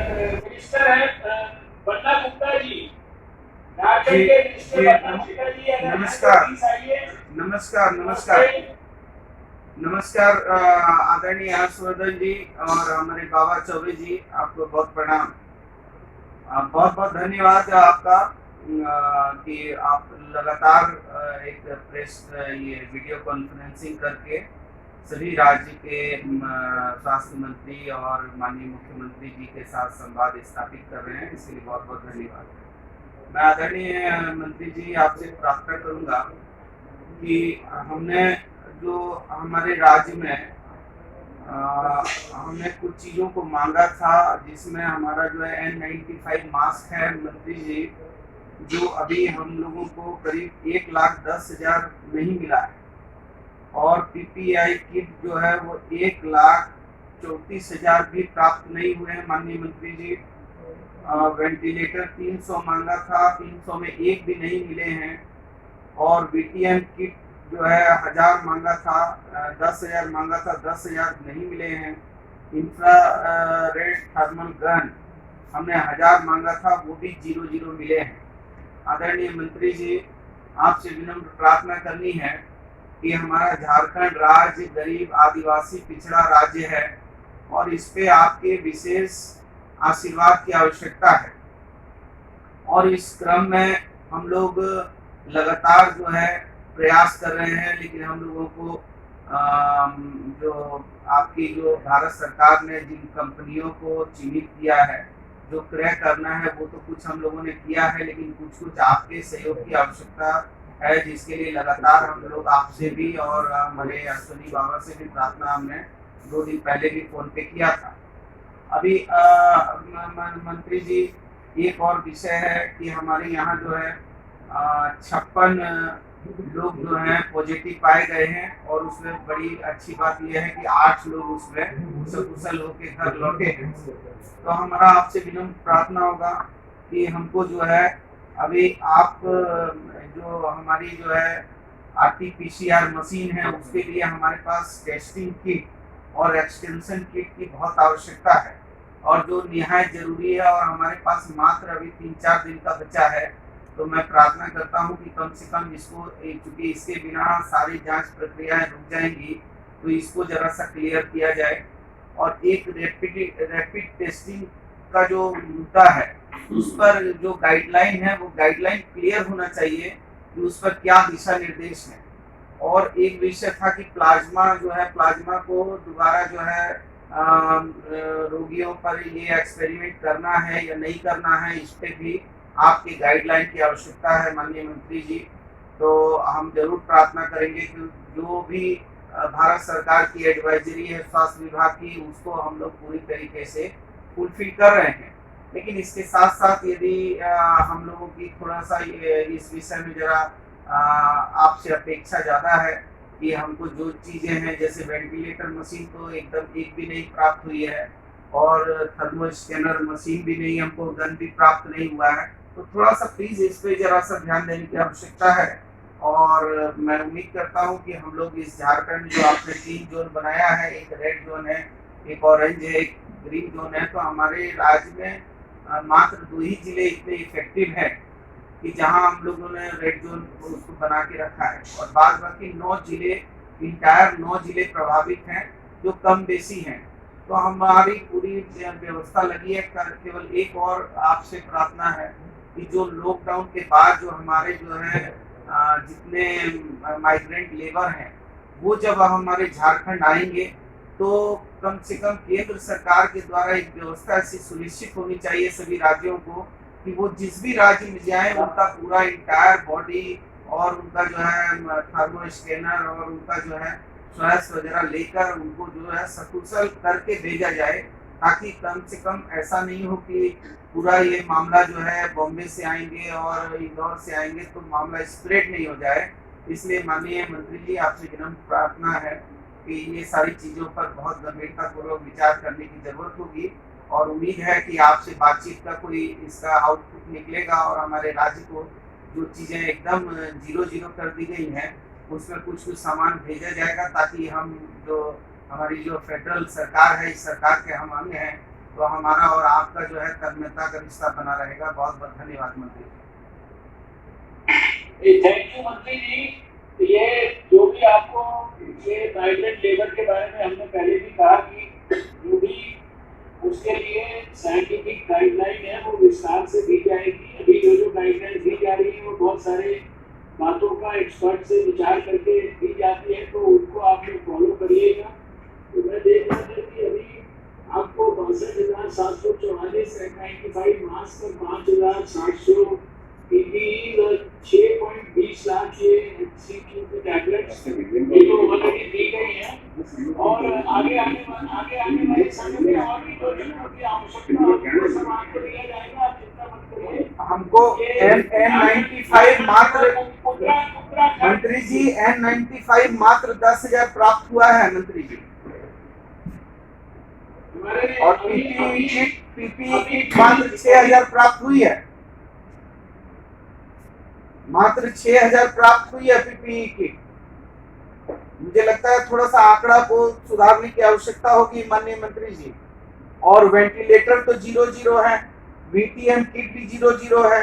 Minister है बन्ना गुप्ता जी, जी झारखंड के minister जी बन्ना गुप्ता जी, अगर यहाँ से नमस्कार प्लीज आइए। नमस्कार नमस्कार नमस्कार आदरणीय हर्षवर्धन जी और हमारे बाबा चौबे जी, आपको बहुत प्रणाम। बहुत बहुत धन्यवाद आपका कि आप लगातार एक प्रेस ये वीडियो कॉन्फ्रेंसिंग करके सभी राज्य के स्वास्थ्य मंत्री और माननीय मुख्यमंत्री जी के साथ संवाद स्थापित कर रहे हैं, इसके लिए बहुत बहुत धन्यवाद। मैं आदरणीय मंत्री जी आपसे प्रार्थना करूंगा कि हमने जो हमारे राज्य में हमने कुछ चीज़ों को मांगा था, जिसमें हमारा जो है N95 मास्क है मंत्री जी, जो अभी हम लोगों को करीब 1,10,000 नहीं मिला है, और PPI किट जो है वो 1,34,000 भी प्राप्त नहीं हुए हैं माननीय मंत्री जी। वेंटिलेटर 300 मांगा था, 300 में एक भी नहीं मिले हैं, और BTM किट जो है 1,000 मांगा था, 10,000 मांगा था, 10,000 नहीं मिले हैं। इंफ्रा रेड थर्मल गन हमने 1,000 मांगा था, वो भी 0 मिले हैं। आदरणीय मंत्री जी, आपसे विनम्र प्रार्थना करनी है कि हमारा झारखंड राज्य गरीब आदिवासी पिछड़ा राज्य है, और इस पे आपके विशेष आशीर्वाद की आवश्यकता है। और इस क्रम में हम लोग लगातार जो है प्रयास कर रहे हैं, लेकिन हम लोगों को जो आपकी जो भारत सरकार ने जिन कंपनियों को चिन्हित किया है, जो क्रय करना है, वो तो कुछ हम लोगों ने किया है, लेकिन कुछ आपके सहयोग की आवश्यकता है, जिसके लिए लगातार हम लोग आपसे भी और हमारे अश्विनी बाबा से भी प्रार्थना हमने 2 दिन पहले भी फोन पे किया था। अभी मंत्री जी, एक और विषय है कि हमारे यहाँ जो है 56 लोग जो हैं पॉजिटिव पाए गए हैं, और उसमें बड़ी अच्छी बात यह है कि 8 लोग उसमें सकुशल होकर घर लौटे हैं। तो हमारा आपसे विनम्र प्रार्थना होगा कि हमको जो है अभी आप जो हमारी जो है RT-PCR मशीन है, उसके लिए हमारे पास टेस्टिंग किट और एक्सटेंशन किट की बहुत आवश्यकता है, और जो निहायत जरूरी है, और हमारे पास मात्र अभी 3-4 दिन का बचा है। तो मैं प्रार्थना करता हूं कि कम से कम इसको, क्योंकि इसके बिना सारी जांच प्रक्रियाएं रुक जाएंगी, तो इसको जरा सा क्लियर किया जाए। और एक रैपिड टेस्टिंग का जो मुद्दा है, उस पर जो गाइडलाइन है, वो गाइडलाइन क्लियर होना चाहिए कि उस पर क्या दिशा निर्देश है। और एक विषय था कि प्लाज्मा जो है, प्लाज्मा को दोबारा जो है रोगियों पर ये एक्सपेरिमेंट करना है या नहीं करना है, इस पे भी आपकी गाइडलाइन की आवश्यकता है माननीय मंत्री जी। तो हम जरूर प्रार्थना करेंगे कि जो भी भारत सरकार की एडवाइजरी है स्वास्थ्य विभाग की, उसको हम लोग पूरी तरीके से फुलफिल कर रहे हैं। लेकिन इसके साथ साथ यदि हम लोगों की थोड़ा सा इस विषय में जरा आपसे अपेक्षा ज़्यादा है कि हमको जो चीज़ें हैं, जैसे वेंटिलेटर मशीन तो एकदम एक भी नहीं प्राप्त हुई है, और थर्मल स्कैनर मशीन भी नहीं, हमको गन भी प्राप्त नहीं हुआ है। तो थोड़ा सा प्लीज़ इस पे जरा सा ध्यान देने की आवश्यकता है। और मैं उम्मीद करता हूँ कि हम लोग इस झारखंड जो आपने 3 जोन बनाया है, एक रेड जोन है, एक ऑरेंज है, एक ग्रीन जोन है, तो हमारे राज्य में मात्र 2 ही जिले इतने इफेक्टिव हैं कि जहां हम लोगों ने रेड जोन को उसको बना के रखा है, और बाद बाकी 9 जिले, इंटायर 9 जिले प्रभावित हैं, जो कम बेसी हैं। तो हमारी पूरी व्यवस्था लगी है। केवल एक और आपसे प्रार्थना है कि जो लॉकडाउन के बाद जो हमारे जो है जितने माइग्रेंट लेबर हैं, वो जब हमारे झारखंड आएंगे, तो कम से कम केंद्र सरकार के द्वारा एक व्यवस्था ऐसी सुनिश्चित होनी चाहिए सभी राज्यों को कि वो जिस भी राज्य में जाए, उनका पूरा इंटायर बॉडी और उनका जो है थर्मल स्कैनर और उनका जो है स्वास्थ्य वगैरह लेकर उनको जो है सकुशल करके भेजा जाए, ताकि कम से कम ऐसा नहीं हो कि पूरा ये मामला जो है बॉम्बे से आएंगे और इंदौर से आएंगे तो मामला स्प्रेड नहीं हो जाए। इसलिए माननीय मंत्री जी, आपसे विनम्र प्रार्थना है कि ये सारी चीज़ों पर बहुत गंभीरता पूर्वक विचार करने की जरूरत होगी, और उम्मीद है कि आपसे बातचीत का कोई इसका आउटपुट निकलेगा, और हमारे राज्य को जो चीज़ें एकदम 0 कर दी गई हैं, उसमें कुछ सामान भेजा जाएगा, ताकि हम जो हमारी जो फेडरल सरकार है, इस सरकार के हम अंग हैं, तो हमारा और आपका जो है तन्मयता का रिश्ता बना रहेगा। बहुत बहुत धन्यवाद मंत्री जी। थैंक यू मंत्री जी। ये जो भी आपको ये माइग्रेंट लेबर के बारे में हमने पहले भी कहा कि जो भी उसके लिए साइंटिफिक गाइडलाइन है वो विस्तार से दी जाएगी। अभी जो गाइडलाइन दी जा रही है वो बहुत सारे बातों का एक्सपर्ट से विचार करके दी जाती है, तो उनको आप लोग फॉलो करिएगा। तो मैं देख रहा था कि अभी आपको 62,744 N95 मास्क और 5,700 PPE और 6.20 लाख ये HCQ के टैबलेट्स ये तो ऑलरेडी दी गई है। और आगे आने वाले समय में और भी जो चीजों की आवश्यकता होगी वो सब आपको दिया जाएगा। आप चिंता मत करिए। हमको N95 मात्र उत्तराखंड मंत्री जी N95 मात्र 10,000 प्राप्त हुआ है मंत्री जी, और PPE किट मात्र 6,000 प्राप्त हुई है। मात्र 6,000 प्राप्त हुई है PPE किट। मुझे लगता है थोड़ा सा आंकड़ा को सुधारने की आवश्यकता होगी माननीय मंत्री जी। और वेंटिलेटर तो 0 है, VTM किट भी 0 है,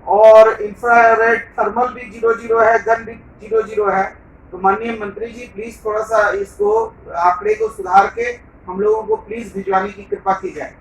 और इंफ्रारेड थर्मल भी 0 है, गन भी 0 है। तो माननीय मंत्री जी प्लीज थोड़ा सा इसको आंकड़े को सुधार के हम लोगों को प्लीज भिजवाने की कृपा की जाए।